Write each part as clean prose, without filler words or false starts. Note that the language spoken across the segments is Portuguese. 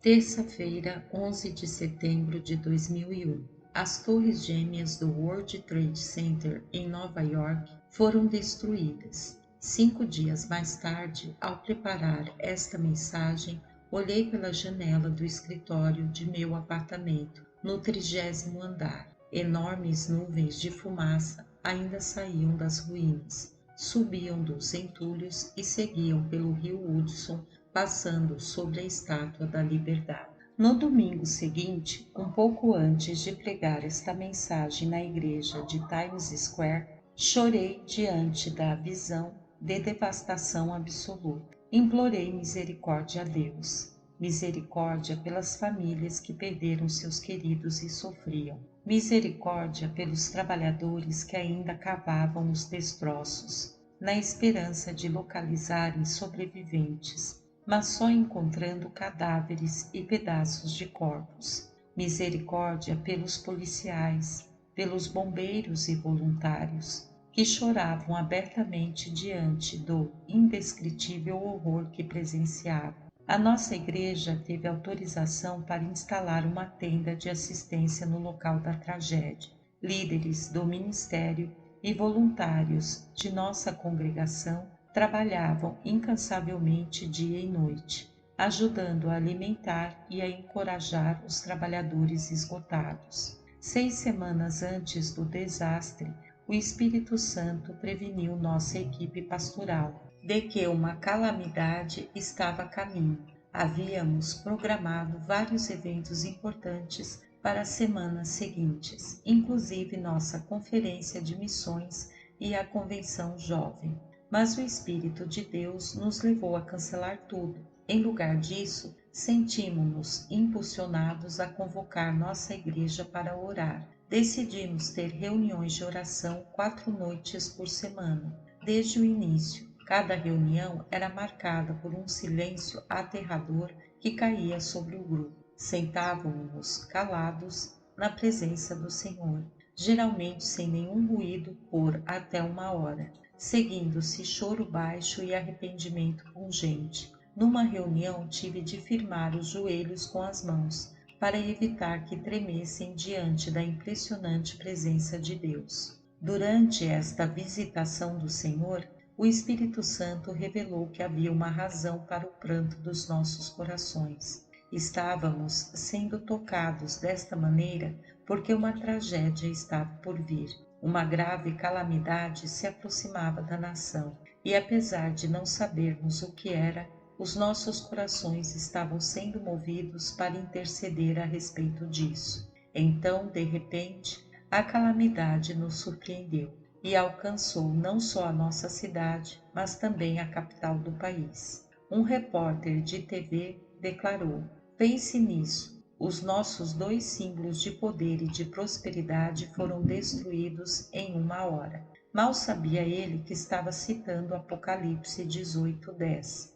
Terça-feira, 11 de setembro de 2001, as torres gêmeas do World Trade Center em Nova York foram destruídas. 5 dias mais tarde, ao preparar esta mensagem, olhei pela janela do escritório de meu apartamento, no 30º andar. Enormes nuvens de fumaça ainda saíam das ruínas, subiam dos entulhos e seguiam pelo rio Hudson, passando sobre a Estátua da Liberdade. No domingo seguinte, um pouco antes de pregar esta mensagem na igreja de Times Square, chorei diante da visão de devastação absoluta. Implorei misericórdia a Deus, misericórdia pelas famílias que perderam seus queridos e sofriam, misericórdia pelos trabalhadores que ainda cavavam os destroços, na esperança de localizarem sobreviventes, mas só encontrando cadáveres e pedaços de corpos. Misericórdia pelos policiais, pelos bombeiros e voluntários, que choravam abertamente diante do indescritível horror que presenciavam. A nossa igreja teve autorização para instalar uma tenda de assistência no local da tragédia. Líderes do ministério e voluntários de nossa congregação trabalhavam incansavelmente dia e noite, ajudando a alimentar e a encorajar os trabalhadores esgotados. 6 semanas antes do desastre, o Espírito Santo preveniu nossa equipe pastoral de que uma calamidade estava a caminho. Havíamos programado vários eventos importantes para as semanas seguintes, inclusive nossa conferência de missões e a convenção jovem. Mas o Espírito de Deus nos levou a cancelar tudo. Em lugar disso, sentimos-nos impulsionados a convocar nossa igreja para orar. Decidimos ter reuniões de oração 4 noites por semana. Desde o início, cada reunião era marcada por um silêncio aterrador que caía sobre o grupo. Sentávamos calados na presença do Senhor, geralmente sem nenhum ruído por até 1 hora, seguindo-se choro baixo e arrependimento pungente. Numa reunião tive de firmar os joelhos com as mãos, para evitar que tremessem diante da impressionante presença de Deus. Durante esta visitação do Senhor, o Espírito Santo revelou que havia uma razão para o pranto dos nossos corações. Estávamos sendo tocados desta maneira porque uma tragédia estava por vir. Uma grave calamidade se aproximava da nação, e apesar de não sabermos o que era, os nossos corações estavam sendo movidos para interceder a respeito disso. Então, de repente, a calamidade nos surpreendeu e alcançou não só a nossa cidade, mas também a capital do país. Um repórter de TV declarou: "Pense nisso. Os nossos 2 símbolos de poder e de prosperidade foram destruídos em 1 hora." Mal sabia ele que estava citando Apocalipse 18:10.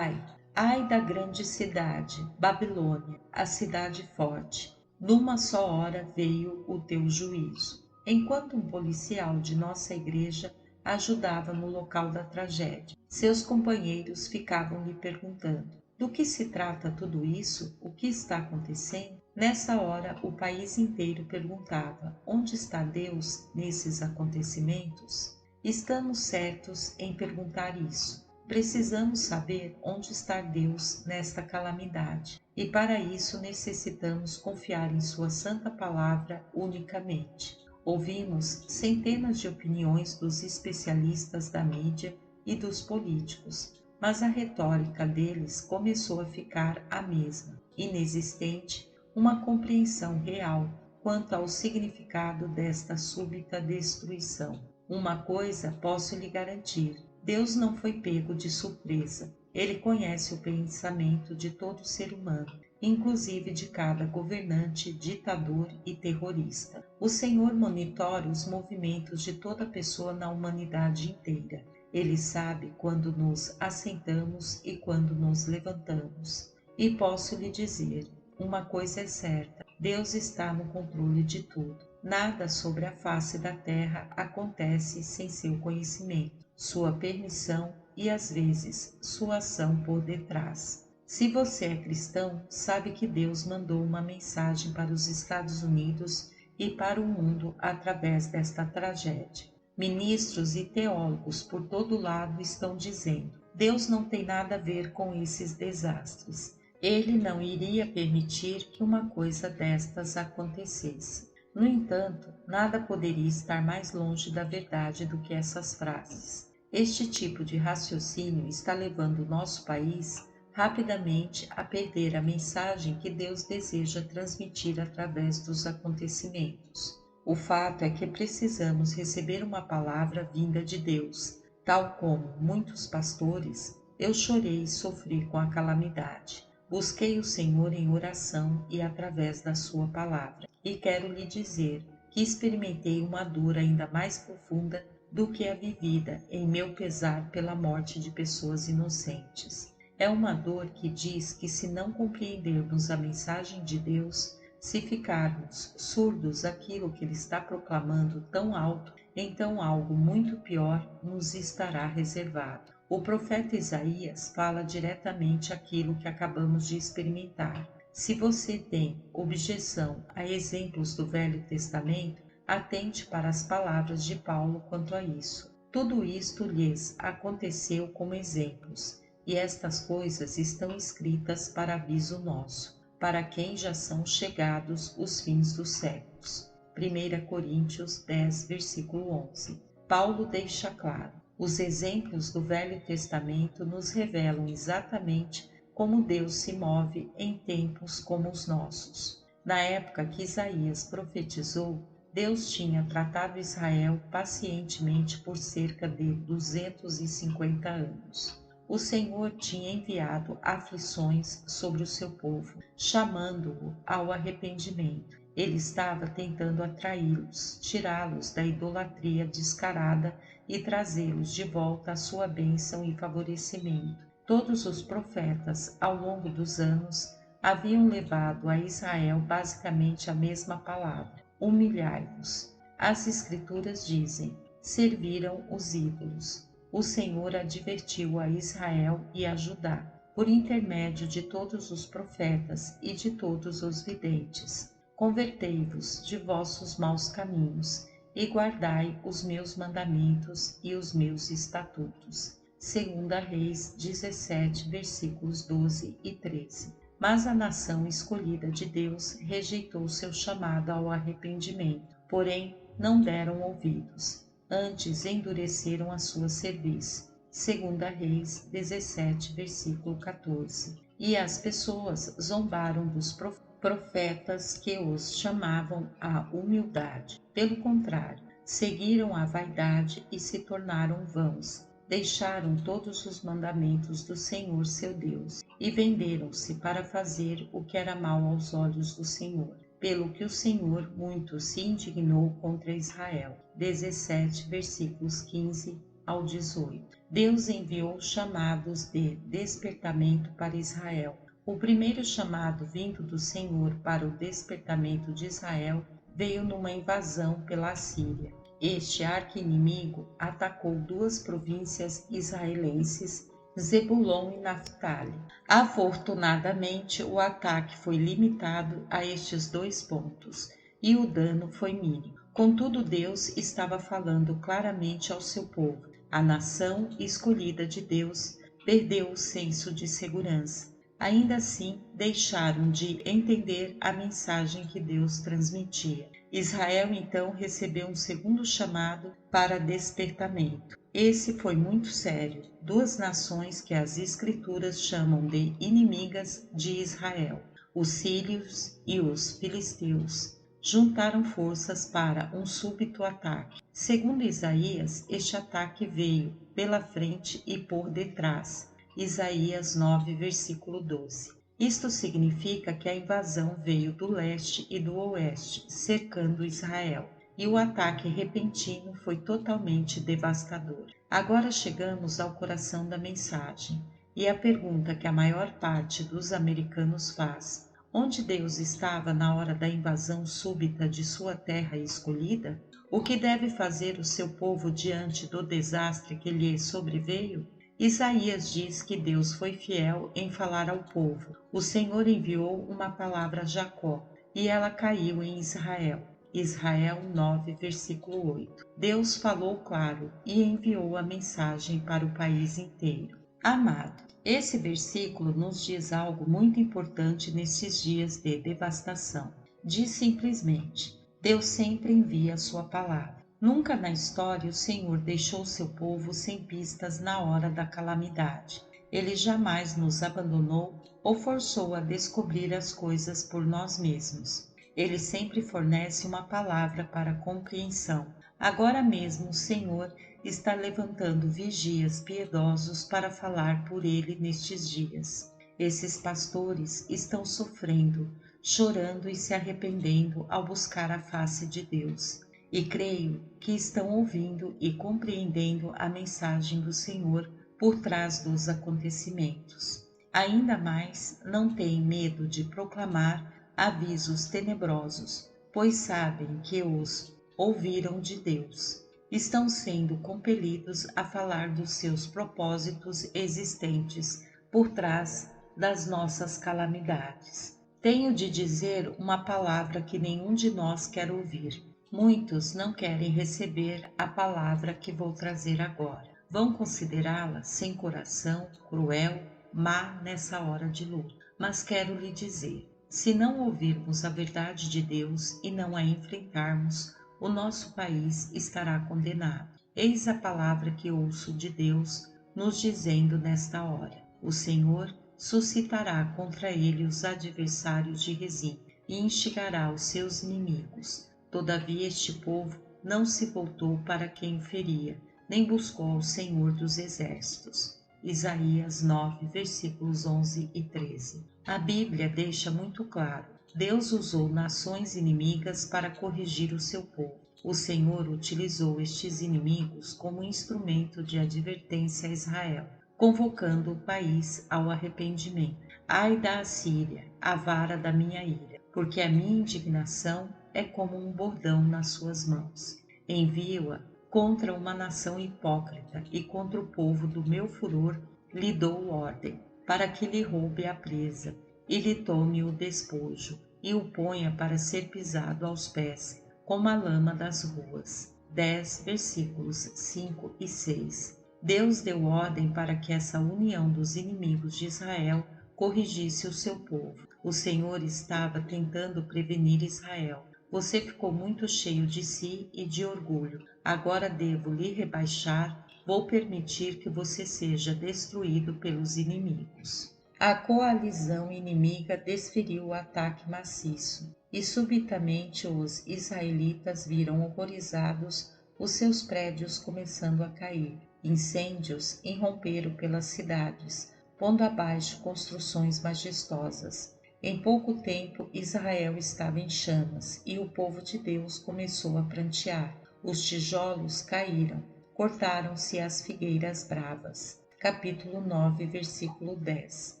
Ai da grande cidade, Babilônia, a cidade forte. Numa só hora veio o teu juízo. Enquanto um policial de nossa igreja ajudava no local da tragédia, seus companheiros ficavam lhe perguntando: "Do que se trata tudo isso? O que está acontecendo?" Nessa hora, o país inteiro perguntava: onde está Deus nesses acontecimentos? Estamos certos em perguntar isso. Precisamos saber onde está Deus nesta calamidade, e para isso necessitamos confiar em Sua Santa Palavra unicamente. Ouvimos centenas de opiniões dos especialistas da mídia e dos políticos, mas a retórica deles começou a ficar a mesma, inexistente uma compreensão real quanto ao significado desta súbita destruição. Uma coisa posso lhe garantir: Deus não foi pego de surpresa. Ele conhece o pensamento de todo ser humano, inclusive de cada governante, ditador e terrorista. O Senhor monitora os movimentos de toda pessoa na humanidade inteira. Ele sabe quando nos assentamos e quando nos levantamos. E posso lhe dizer, uma coisa é certa: Deus está no controle de tudo. Nada sobre a face da terra acontece sem seu conhecimento, sua permissão e, às vezes, sua ação por detrás. Se você é cristão, sabe que Deus mandou uma mensagem para os Estados Unidos e para o mundo através desta tragédia. Ministros e teólogos por todo lado estão dizendo: Deus não tem nada a ver com esses desastres. Ele não iria permitir que uma coisa destas acontecesse. No entanto, nada poderia estar mais longe da verdade do que essas frases. Este tipo de raciocínio está levando o nosso país rapidamente a perder a mensagem que Deus deseja transmitir através dos acontecimentos. O fato é que precisamos receber uma palavra vinda de Deus. Tal como muitos pastores, eu chorei e sofri com a calamidade. Busquei o Senhor em oração e através da sua palavra. E quero lhe dizer que experimentei uma dor ainda mais profunda do que a vivida em meu pesar pela morte de pessoas inocentes. É uma dor que diz que se não compreendermos a mensagem de Deus, se ficarmos surdos àquilo que Ele está proclamando tão alto, então algo muito pior nos estará reservado. O profeta Isaías fala diretamente aquilo que acabamos de experimentar. Se você tem objeção a exemplos do Velho Testamento, atente para as palavras de Paulo quanto a isso. Tudo isto lhes aconteceu como exemplos, e estas coisas estão escritas para aviso nosso, para quem já são chegados os fins dos séculos. 1 Coríntios 10, versículo 11. Paulo deixa claro: os exemplos do Velho Testamento nos revelam exatamente como Deus se move em tempos como os nossos. Na época que Isaías profetizou, Deus tinha tratado Israel pacientemente por cerca de 250 anos. O Senhor tinha enviado aflições sobre o seu povo, chamando-o ao arrependimento. Ele estava tentando atraí-los, tirá-los da idolatria descarada e trazê-los de volta à sua bênção e favorecimento. Todos os profetas, ao longo dos anos, haviam levado a Israel basicamente a mesma palavra: humilhai-vos. As Escrituras dizem: serviram os ídolos. O Senhor advertiu a Israel e a Judá, por intermédio de todos os profetas e de todos os videntes: convertei-vos de vossos maus caminhos e guardai os meus mandamentos e os meus estatutos. 2 Reis 17, versículos 12 e 13. Mas a nação escolhida de Deus rejeitou seu chamado ao arrependimento, porém não deram ouvidos. Antes endureceram a sua cerviz. 2 Reis 17, versículo 14. E as pessoas zombaram dos profetas que os chamavam à humildade. Pelo contrário, seguiram a vaidade e se tornaram vãos. Deixaram todos os mandamentos do Senhor seu Deus e venderam-se para fazer o que era mal aos olhos do Senhor, pelo que o Senhor muito se indignou contra Israel. 17, versículos 15 ao 18. Deus enviou chamados de despertamento para Israel. O primeiro chamado vindo do Senhor para o despertamento de Israel veio numa invasão pela Assíria. Este arqui-inimigo atacou duas províncias israelenses, Zebulon e Naftali. Afortunadamente, o ataque foi limitado a estes dois pontos e o dano foi mínimo. Contudo, Deus estava falando claramente ao seu povo. A nação escolhida de Deus perdeu o senso de segurança. Ainda assim, deixaram de entender a mensagem que Deus transmitia. Israel então recebeu um segundo chamado para despertamento. Esse foi muito sério. Duas nações que as Escrituras chamam de inimigas de Israel, os sírios e os filisteus, juntaram forças para um súbito ataque. Segundo Isaías, este ataque veio pela frente e por detrás. Isaías 9, versículo 12. Isto significa que a invasão veio do leste e do oeste, cercando Israel, e o ataque repentino foi totalmente devastador. Agora chegamos ao coração da mensagem, e a pergunta que a maior parte dos americanos faz: onde Deus estava na hora da invasão súbita de sua terra escolhida? O que deve fazer o seu povo diante do desastre que lhe sobreveio? Isaías diz que Deus foi fiel em falar ao povo. O Senhor enviou uma palavra a Jacó e ela caiu em Israel. Israel 9, versículo 8. Deus falou claro e enviou a mensagem para o país inteiro. Amado, esse versículo nos diz algo muito importante nesses dias de devastação. Diz simplesmente: Deus sempre envia a sua palavra. Nunca na história o Senhor deixou seu povo sem pistas na hora da calamidade. Ele jamais nos abandonou ou forçou a descobrir as coisas por nós mesmos. Ele sempre fornece uma palavra para compreensão. Agora mesmo o Senhor está levantando vigias piedosos para falar por ele nestes dias. Esses pastores estão sofrendo, chorando e se arrependendo ao buscar a face de Deus. E creio que estão ouvindo e compreendendo a mensagem do Senhor por trás dos acontecimentos. Ainda mais, não têm medo de proclamar avisos tenebrosos, pois sabem que os ouviram de Deus. Estão sendo compelidos a falar dos seus propósitos existentes por trás das nossas calamidades. Tenho de dizer uma palavra que nenhum de nós quer ouvir. Muitos não querem receber a palavra que vou trazer agora. Vão considerá-la sem coração, cruel, má nessa hora de luta. Mas quero lhe dizer, se não ouvirmos a verdade de Deus e não a enfrentarmos, o nosso país estará condenado. Eis a palavra que ouço de Deus nos dizendo nesta hora: o Senhor suscitará contra ele os adversários de Rezim e instigará os seus inimigos. Todavia este povo não se voltou para quem o feria, nem buscou o Senhor dos exércitos. Isaías 9, versículos 11 e 13. A Bíblia deixa muito claro: Deus usou nações inimigas para corrigir o seu povo. O Senhor utilizou estes inimigos como instrumento de advertência a Israel, convocando o país ao arrependimento. Ai da Assíria, a vara da minha ira, porque a minha indignação é como um bordão nas suas mãos. Envio-a contra uma nação hipócrita e contra o povo do meu furor lhe dou ordem, para que lhe roube a presa e lhe tome o despojo e o ponha para ser pisado aos pés, como a lama das ruas. 10 versículos 5 e 6. Deus deu ordem para que essa união dos inimigos de Israel corrigisse o seu povo. O Senhor estava tentando prevenir Israel. Você ficou muito cheio de si e de orgulho. Agora devo lhe rebaixar. Vou permitir que você seja destruído pelos inimigos. A coalizão inimiga desferiu o ataque maciço, e subitamente os israelitas viram horrorizados os seus prédios começando a cair. Incêndios irromperam pelas cidades, pondo abaixo construções majestosas. Em pouco tempo, Israel estava em chamas e o povo de Deus começou a prantear. Os tijolos caíram, cortaram-se as figueiras bravas. Capítulo 9, versículo 10.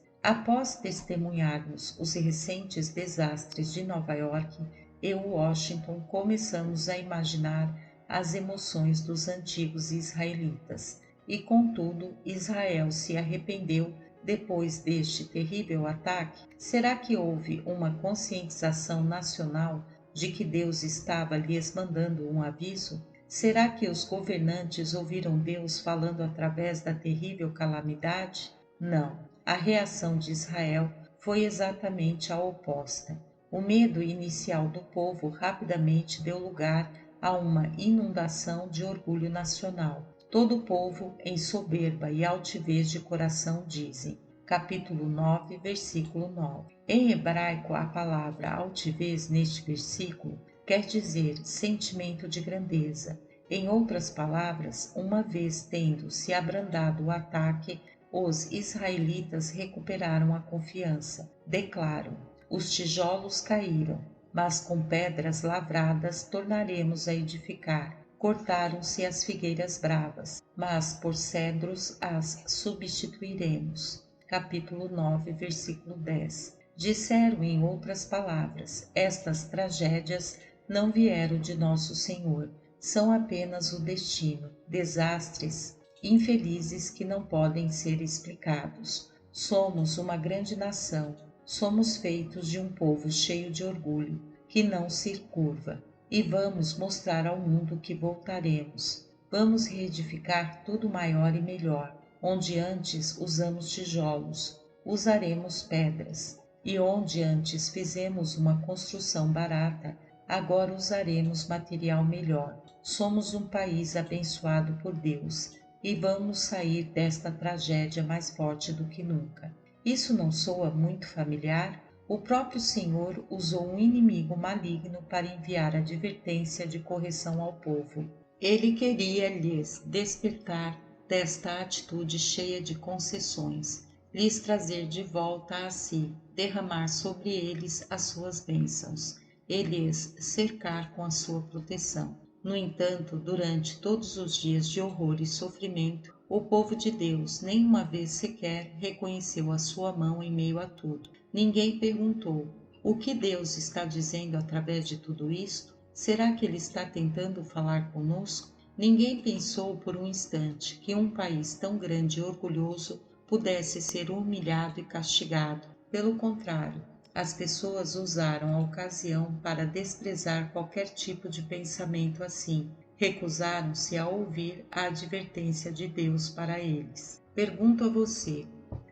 Após testemunharmos os recentes desastres de Nova York e Washington, começamos a imaginar as emoções dos antigos israelitas. E contudo, Israel se arrependeu depois deste terrível ataque? Será que houve uma conscientização nacional de que Deus estava lhes mandando um aviso? Será que os governantes ouviram Deus falando através da terrível calamidade? Não. A reação de Israel foi exatamente a oposta. O medo inicial do povo rapidamente deu lugar a uma inundação de orgulho nacional. Todo o povo, em soberba e altivez de coração, dizem. Capítulo 9, versículo 9. Em hebraico, a palavra altivez neste versículo quer dizer sentimento de grandeza. Em outras palavras, uma vez tendo se abrandado o ataque, os israelitas recuperaram a confiança. Declaram: os tijolos caíram, mas com pedras lavradas tornaremos a edificar. Cortaram-se as figueiras bravas, mas por cedros as substituiremos. Capítulo 9, versículo 10. Disseram em outras palavras: estas tragédias não vieram de nosso Senhor, são apenas o destino. Desastres infelizes que não podem ser explicados. Somos uma grande nação, somos feitos de um povo cheio de orgulho, que não se curva, e vamos mostrar ao mundo que voltaremos. Vamos reedificar tudo maior e melhor. Onde antes usamos tijolos, usaremos pedras, e onde antes fizemos uma construção barata, agora usaremos material melhor. Somos um país abençoado por Deus e vamos sair desta tragédia mais forte do que nunca. Isso não soa muito familiar? O próprio Senhor usou um inimigo maligno para enviar advertência de correção ao povo. Ele queria lhes despertar desta atitude cheia de concessões, lhes trazer de volta a si, derramar sobre eles as suas bênçãos e lhes cercar com a sua proteção. No entanto, durante todos os dias de horror e sofrimento, o povo de Deus nem uma vez sequer reconheceu a sua mão em meio a tudo. Ninguém perguntou: o que Deus está dizendo através de tudo isto? Será que Ele está tentando falar conosco? Ninguém pensou por um instante que um país tão grande e orgulhoso pudesse ser humilhado e castigado. Pelo contrário, as pessoas usaram a ocasião para desprezar qualquer tipo de pensamento assim. Recusaram-se a ouvir a advertência de Deus para eles. Pergunto a você: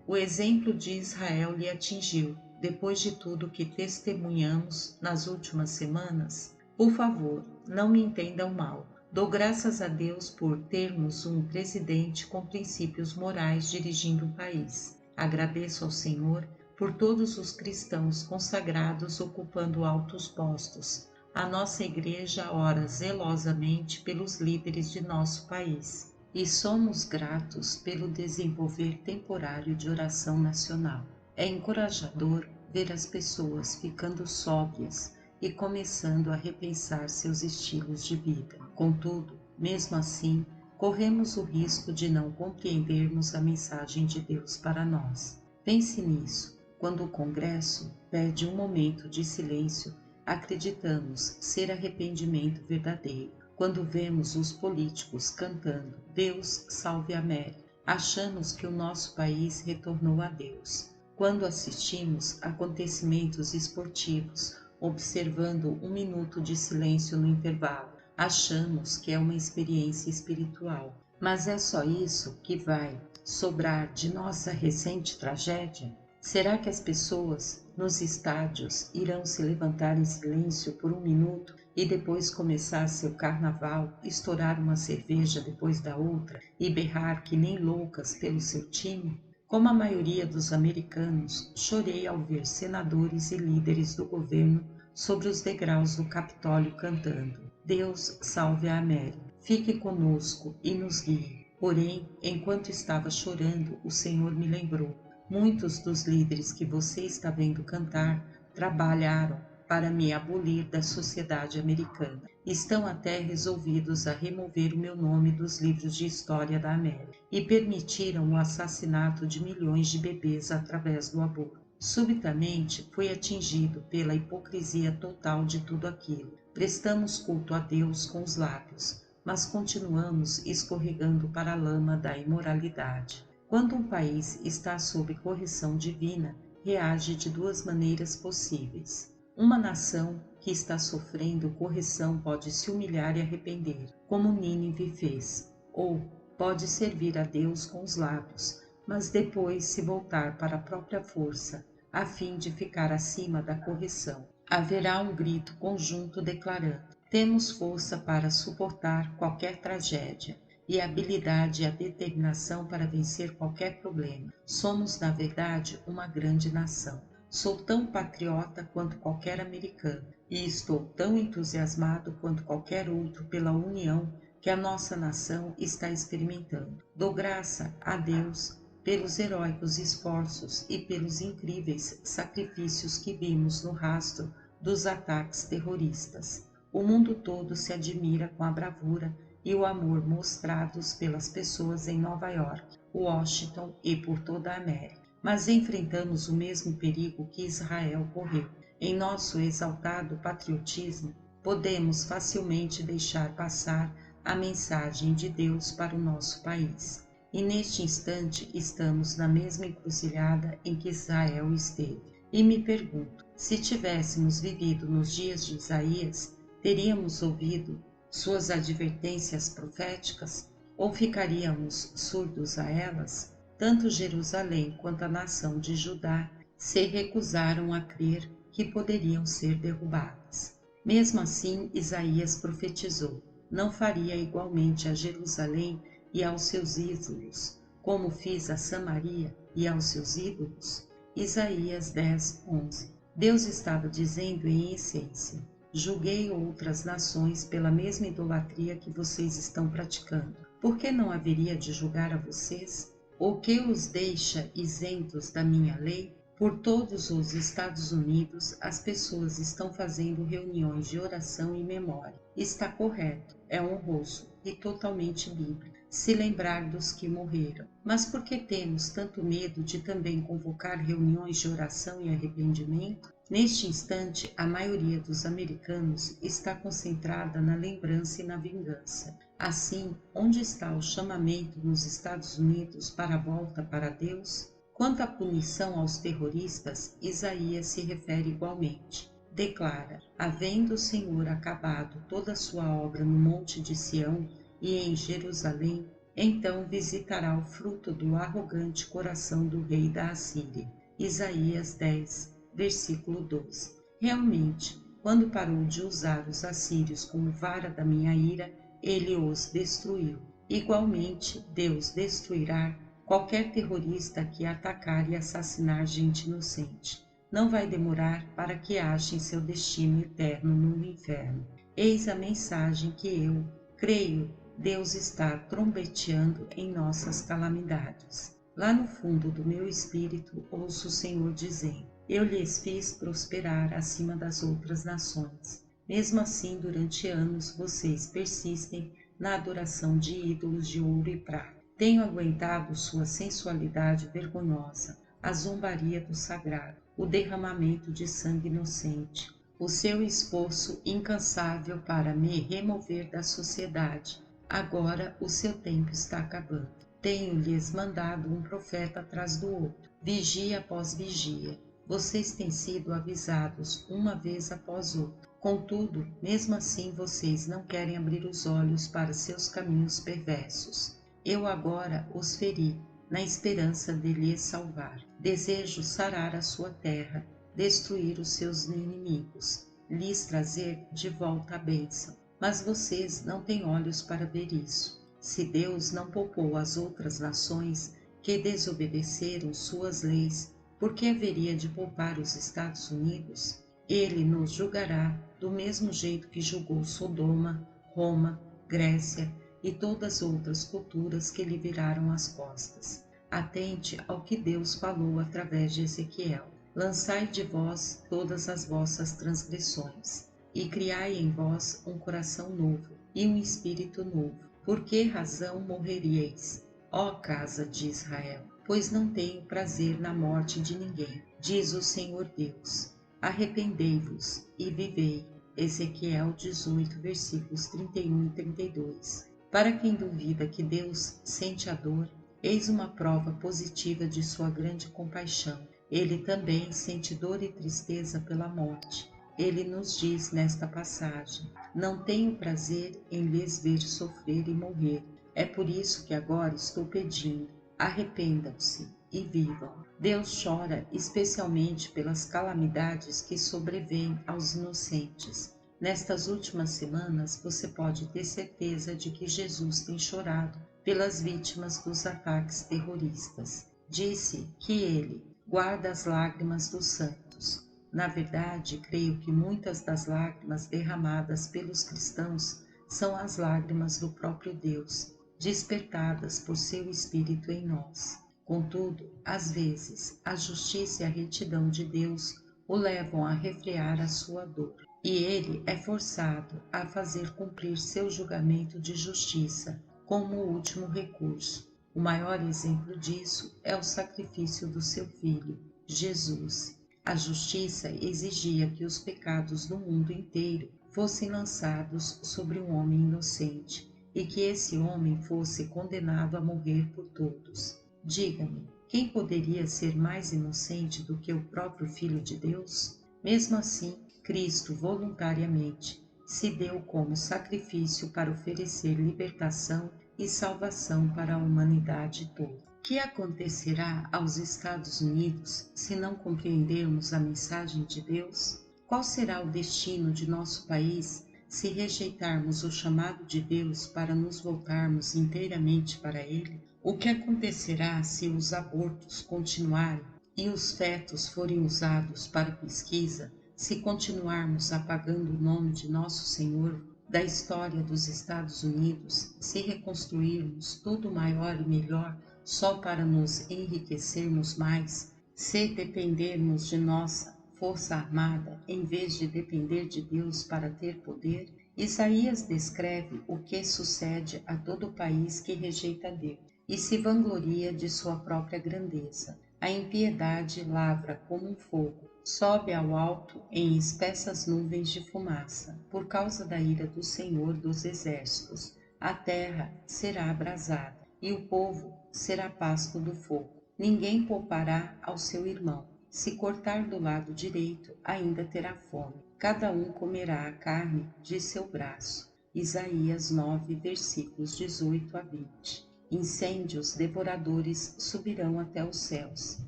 o exemplo de Israel lhe atingiu, depois de tudo que testemunhamos nas últimas semanas? Por favor, não me entendam mal. Dou graças a Deus por termos um presidente com princípios morais dirigindo o país. Agradeço ao Senhor por todos os cristãos consagrados ocupando altos postos. A nossa igreja ora zelosamente pelos líderes de nosso país e somos gratos pelo desenvolver temporário de oração nacional. É encorajador ver as pessoas ficando sóbrias e começando a repensar seus estilos de vida. Contudo, mesmo assim, corremos o risco de não compreendermos a mensagem de Deus para nós. Pense nisso. Quando o Congresso pede um momento de silêncio, acreditamos ser arrependimento verdadeiro. Quando vemos os políticos cantando Deus salve a América, achamos que o nosso país retornou a Deus. Quando assistimos acontecimentos esportivos, observando um minuto de silêncio no intervalo, achamos que é uma experiência espiritual. Mas é só isso que vai sobrar de nossa recente tragédia? Será que as pessoas nos estádios irão se levantar em silêncio por um minuto e depois começar seu carnaval, estourar uma cerveja depois da outra e berrar que nem loucas pelo seu time? Como a maioria dos americanos, chorei ao ver senadores e líderes do governo sobre os degraus do Capitólio cantando Deus salve a América, fique conosco e nos guie. Porém, enquanto estava chorando, o Senhor me lembrou: muitos dos líderes que você está vendo cantar trabalharam para me abolir da sociedade americana. Estão até resolvidos a remover o meu nome dos livros de história da América e permitiram o assassinato de milhões de bebês através do aborto. Subitamente fui atingido pela hipocrisia total de tudo aquilo. Prestamos culto a Deus com os lábios, mas continuamos escorregando para a lama da imoralidade. Quando um país está sob correção divina, reage de duas maneiras possíveis. Uma nação que está sofrendo correção pode se humilhar e arrepender, como Nínive fez, ou pode servir a Deus com os lábios, mas depois se voltar para a própria força, a fim de ficar acima da correção. Haverá um grito conjunto declarando: temos força para suportar qualquer tragédia e a habilidade e a determinação para vencer qualquer problema. Somos, na verdade, uma grande nação. Sou tão patriota quanto qualquer americano e estou tão entusiasmado quanto qualquer outro pela união que a nossa nação está experimentando. Dou graça a Deus pelos heróicos esforços e pelos incríveis sacrifícios que vimos no rastro dos ataques terroristas. O mundo todo se admira com a bravura e o amor mostrados pelas pessoas em Nova York, Washington e por toda a América. Mas enfrentamos o mesmo perigo que Israel correu. Em nosso exaltado patriotismo, podemos facilmente deixar passar a mensagem de Deus para o nosso país. E neste instante estamos na mesma encruzilhada em que Israel esteve. E me pergunto, se tivéssemos vivido nos dias de Isaías, teríamos ouvido suas advertências proféticas ou ficaríamos surdos a elas? Tanto Jerusalém quanto a nação de Judá se recusaram a crer que poderiam ser derrubadas. Mesmo assim, Isaías profetizou: não faria igualmente a Jerusalém e aos seus ídolos, como fiz a Samaria e aos seus ídolos? Isaías 10:11. Deus estava dizendo em essência: julguei outras nações pela mesma idolatria que vocês estão praticando. Por que não haveria de julgar a vocês? O que os deixa isentos da minha lei? Por todos os Estados Unidos, as pessoas estão fazendo reuniões de oração e memória. Está correto, é honroso e totalmente bíblico se lembrar dos que morreram. Mas por que temos tanto medo de também convocar reuniões de oração e arrependimento? Neste instante, a maioria dos americanos está concentrada na lembrança e na vingança. Assim, onde está o chamamento nos Estados Unidos para a volta para Deus? Quanto à punição aos terroristas, Isaías se refere igualmente. Declara: havendo o Senhor acabado toda a sua obra no monte de Sião e em Jerusalém, então visitará o fruto do arrogante coração do rei da Assíria. Isaías 10, versículo 12. Realmente, quando parou de usar os assírios como vara da minha ira, ele os destruiu. Igualmente, Deus destruirá qualquer terrorista que atacar e assassinar gente inocente. Não vai demorar para que achem seu destino eterno no inferno. Eis a mensagem que eu, creio, Deus está trombeteando em nossas calamidades. Lá no fundo do meu espírito ouço o Senhor dizendo: eu lhes fiz prosperar acima das outras nações. Mesmo assim, durante anos vocês persistem na adoração de ídolos de ouro e prata. Tenho aguentado sua sensualidade vergonhosa, a zombaria do sagrado, o derramamento de sangue inocente, o seu esforço incansável para me remover da sociedade. Agora o seu tempo está acabando. Tenho-lhes mandado um profeta atrás do outro, vigia após vigia. Vocês têm sido avisados uma vez após outra. Contudo, mesmo assim vocês não querem abrir os olhos para seus caminhos perversos. Eu agora os feri, na esperança de lhes salvar. Desejo sarar a sua terra, destruir os seus inimigos, lhes trazer de volta a bênção. Mas vocês não têm olhos para ver isso. Se Deus não poupou as outras nações que desobedeceram suas leis, por que haveria de poupar os Estados Unidos? Ele nos julgará do mesmo jeito que julgou Sodoma, Roma, Grécia e todas as outras culturas que lhe viraram as costas. Atente ao que Deus falou através de Ezequiel: lançai de vós todas as vossas transgressões, e criai em vós um coração novo e um espírito novo. Por que razão morreríeis, ó casa de Israel? Pois não tenho prazer na morte de ninguém, diz o Senhor Deus. Arrependei-vos e vivei. Ezequiel 18, versículos 31 e 32. Para quem duvida que Deus sente a dor, eis uma prova positiva de sua grande compaixão. Ele também sente dor e tristeza pela morte. Ele nos diz nesta passagem: não tenho prazer em lhes ver sofrer e morrer. É por isso que agora estou pedindo: arrependam-se e vivam. Deus chora especialmente pelas calamidades que sobrevêm aos inocentes. Nestas últimas semanas, você pode ter certeza de que Jesus tem chorado pelas vítimas dos ataques terroristas. Disse que ele guarda as lágrimas dos santos. Na verdade, creio que muitas das lágrimas derramadas pelos cristãos são as lágrimas do próprio Deus, despertadas por seu Espírito em nós. Contudo, às vezes, a justiça e a retidão de Deus o levam a refrear a sua dor, e ele é forçado a fazer cumprir seu julgamento de justiça como último recurso. O maior exemplo disso é o sacrifício do seu Filho, Jesus. A justiça exigia que os pecados do mundo inteiro fossem lançados sobre um homem inocente, e que esse homem fosse condenado a morrer por todos. Diga-me, quem poderia ser mais inocente do que o próprio Filho de Deus? Mesmo assim, Cristo voluntariamente se deu como sacrifício para oferecer libertação e salvação para a humanidade toda. O que acontecerá aos Estados Unidos se não compreendermos a mensagem de Deus? Qual será o destino de nosso país se rejeitarmos o chamado de Deus para nos voltarmos inteiramente para Ele? O que acontecerá se os abortos continuarem e os fetos forem usados para pesquisa, se continuarmos apagando o nome de nosso Senhor da história dos Estados Unidos, se reconstruirmos tudo maior e melhor só para nos enriquecermos mais, se dependermos de nossa força armada em vez de depender de Deus para ter poder? Isaías descreve o que sucede a todo país que rejeita Deus e se vangloria de sua própria grandeza. A impiedade lavra como um fogo, sobe ao alto em espessas nuvens de fumaça, por causa da ira do Senhor dos Exércitos. A terra será abrasada, e o povo será pasto do fogo. Ninguém poupará ao seu irmão. Se cortar do lado direito, ainda terá fome. Cada um comerá a carne de seu braço. Isaías 9, versículos 18 a 20. Incêndios devoradores subirão até os céus.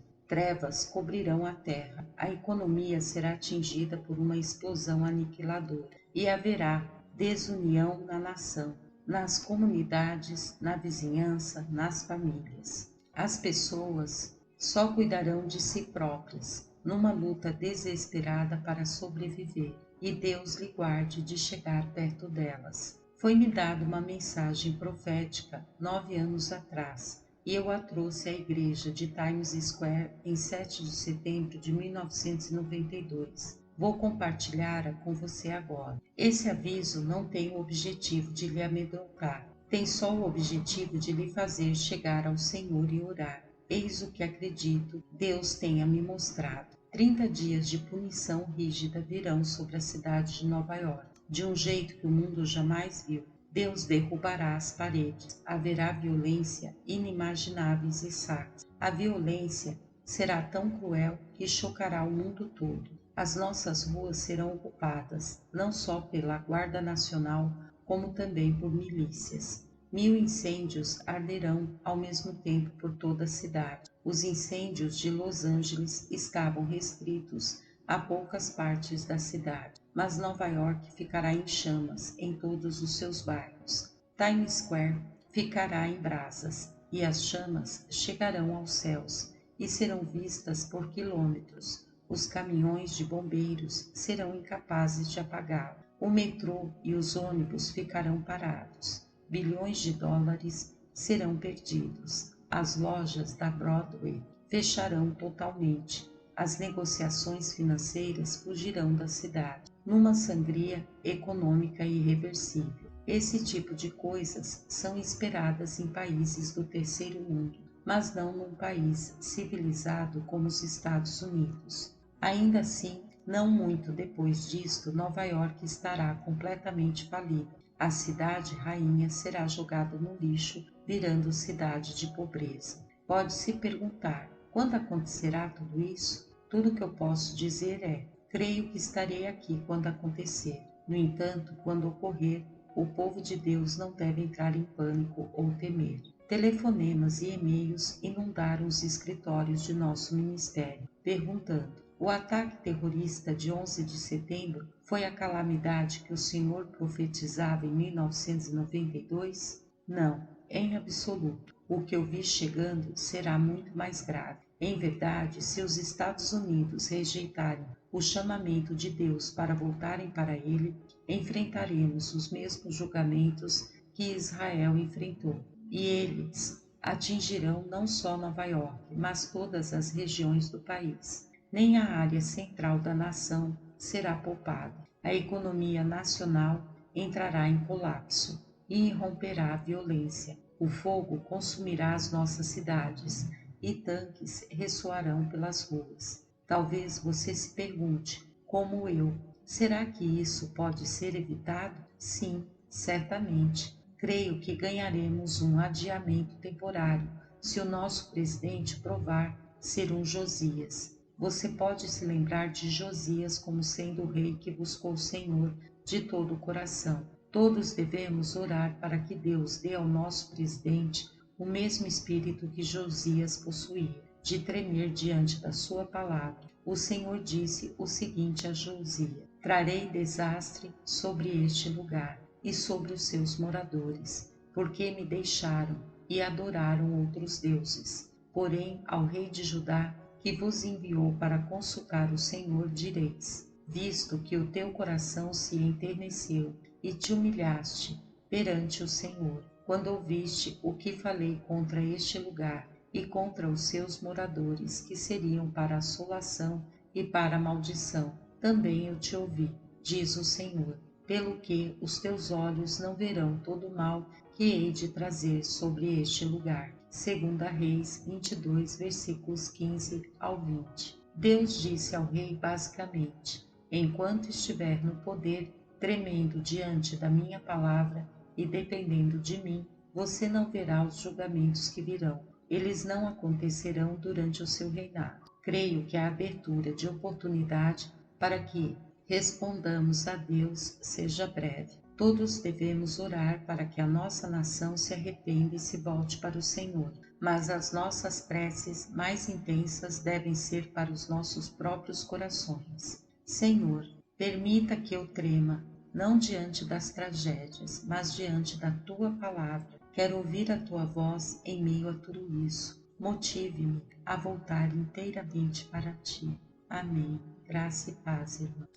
Trevas cobrirão a terra. A economia será atingida por uma explosão aniquiladora. E haverá desunião na nação, nas comunidades, na vizinhança, nas famílias. As pessoas só cuidarão de si próprias, numa luta desesperada para sobreviver, e Deus lhe guarde de chegar perto delas. Foi-me dada uma mensagem profética 9 anos atrás, e eu a trouxe à igreja de Times Square em 7 de setembro de 1992. Vou compartilhá-la com você agora. Esse aviso não tem o objetivo de lhe amedrontar, tem só o objetivo de lhe fazer chegar ao Senhor e orar. Eis o que acredito Deus tenha me mostrado. 30 dias de punição rígida virão sobre a cidade de Nova York, de um jeito que o mundo jamais viu. Deus derrubará as paredes, haverá violência inimagináveis e saques. A violência será tão cruel que chocará o mundo todo. As nossas ruas serão ocupadas, não só pela Guarda Nacional, como também por milícias. 1000 incêndios arderão ao mesmo tempo por toda a cidade. Os incêndios de Los Angeles estavam restritos a poucas partes da cidade, mas Nova York ficará em chamas em todos os seus bairros. Times Square ficará em brasas, e as chamas chegarão aos céus e serão vistas por quilômetros. Os caminhões de bombeiros serão incapazes de apagá-lo. O metrô e os ônibus ficarão parados. Bilhões de dólares serão perdidos. As lojas da Broadway fecharão totalmente. As negociações financeiras fugirão da cidade, numa sangria econômica irreversível. Esse tipo de coisas são esperadas em países do terceiro mundo, mas não num país civilizado como os Estados Unidos. Ainda assim, não muito depois disto, Nova York estará completamente falida. A cidade rainha será jogada no lixo, virando cidade de pobreza. Pode-se perguntar, quando acontecerá tudo isso? Tudo o que eu posso dizer é, creio que estarei aqui quando acontecer. No entanto, quando ocorrer, o povo de Deus não deve entrar em pânico ou temer. Telefonemas e e-mails inundaram os escritórios de nosso ministério, perguntando: o ataque terrorista de 11 de setembro foi a calamidade que o Senhor profetizava em 1992? Não, em absoluto. O que eu vi chegando será muito mais grave. Em verdade, se os Estados Unidos rejeitarem o chamamento de Deus para voltarem para Ele, enfrentaremos os mesmos julgamentos que Israel enfrentou. E eles atingirão não só Nova York, mas todas as regiões do país. Nem a área central da nação será poupada. A economia nacional entrará em colapso e irromperá a violência. O fogo consumirá as nossas cidades e tanques ressoarão pelas ruas. Talvez você se pergunte, como eu, será que isso pode ser evitado? Sim, certamente. Creio que ganharemos um adiamento temporário se o nosso presidente provar ser um Josias. Você pode se lembrar de Josias como sendo o rei que buscou o Senhor de todo o coração. Todos devemos orar para que Deus dê ao nosso presidente o mesmo espírito que Josias possuía, de tremer diante da sua palavra. O Senhor disse o seguinte a Josias: trarei desastre sobre este lugar e sobre os seus moradores, porque me deixaram e adoraram outros deuses. Porém, ao rei de Judá, que vos enviou para consultar o Senhor, direis: visto que o teu coração se enterneceu e te humilhaste perante o Senhor, quando ouviste o que falei contra este lugar e contra os seus moradores, que seriam para assolação e para maldição, também eu te ouvi, diz o Senhor, pelo que os teus olhos não verão todo o mal que hei de trazer sobre este lugar. 2 Reis 22, versículos 15 ao 20. Deus disse ao rei basicamente: enquanto estiver no poder, tremendo diante da minha palavra e dependendo de mim, você não verá os julgamentos que virão. Eles não acontecerão durante o seu reinado. Creio que a abertura de oportunidade para que respondamos a Deus seja breve. Todos devemos orar para que a nossa nação se arrependa e se volte para o Senhor, mas as nossas preces mais intensas devem ser para os nossos próprios corações. Senhor, permita que eu trema, não diante das tragédias, mas diante da Tua palavra. Quero ouvir a Tua voz em meio a tudo isso. Motive-me a voltar inteiramente para Ti. Amém. Graça e paz, irmão.